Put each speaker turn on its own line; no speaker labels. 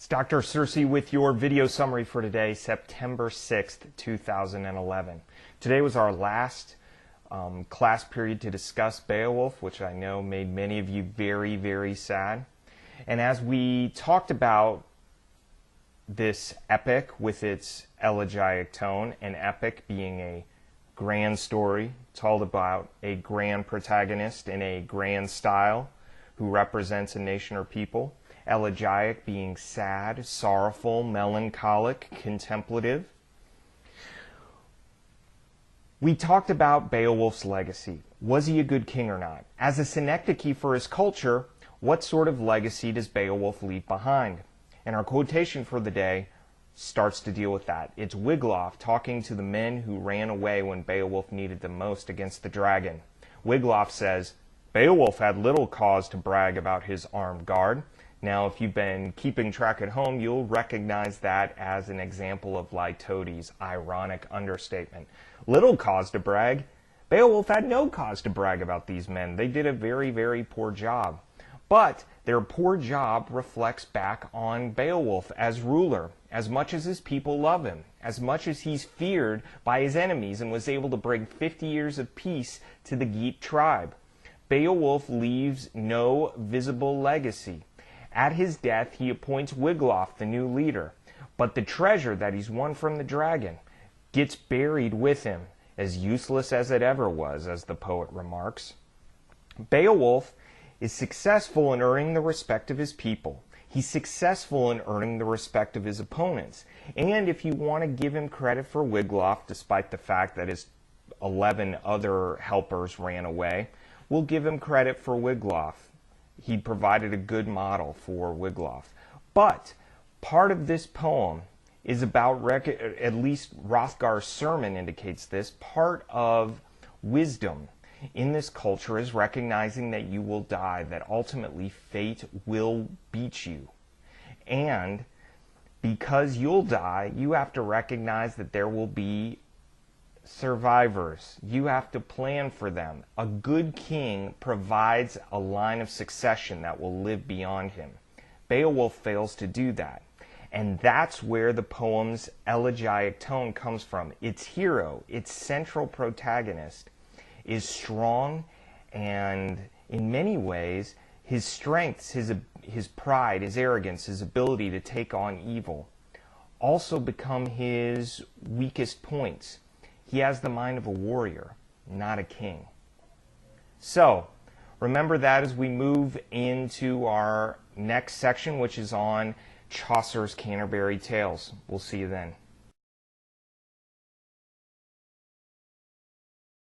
It's Dr. Searcy with your video summary for today, September 6th, 2011. Today was our last class period to discuss Beowulf, which I know made many of you very, very sad. And as we talked about this epic with its elegiac tone, an epic being a grand story told about a grand protagonist in a grand style who represents a nation or people, elegiac being sad, sorrowful, melancholic, contemplative. We talked about Beowulf's legacy. Was he a good king or not? As a synecdoche for his culture, what sort of legacy does Beowulf leave behind? And our quotation for the day starts to deal with that. It's Wiglaf talking to the men who ran away when Beowulf needed them most against the dragon. Wiglaf says, "Beowulf had little cause to brag about his armed guard." Now, if you've been keeping track at home, you'll recognize that as an example of Lytodi's ironic understatement. Little cause to brag? Beowulf had no cause to brag about these men. They did a very, very poor job. But their poor job reflects back on Beowulf as ruler, as much as his people love him, as much as he's feared by his enemies and was able to bring 50 years of peace to the Geat tribe. Beowulf leaves no visible legacy. At his death, he appoints Wiglaf the new leader, but the treasure that he's won from the dragon gets buried with him, as useless as it ever was, as the poet remarks. Beowulf is successful in earning the respect of his people. He's successful in earning the respect of his opponents. And if you want to give him credit for Wiglaf, despite the fact that his 11 other helpers ran away, we'll give him credit for Wiglaf. He provided a good model for Wiglaf. But part of this poem is about, at least Hrothgar's sermon indicates this, part of wisdom in this culture is recognizing that you will die, that ultimately fate will beat you. And because you'll die, you have to recognize that there will be survivors. You have to plan for them. A good king provides a line of succession that will live beyond him. Beowulf fails to do that. And that's where the poem's elegiac tone comes from. Its hero, its central protagonist, is strong, and in many ways, his strengths, his pride, his arrogance, his ability to take on evil also become his weakest points. He has the mind of a warrior, not a king. So, remember that as we move into our next section, which is on Chaucer's Canterbury Tales. We'll see you then.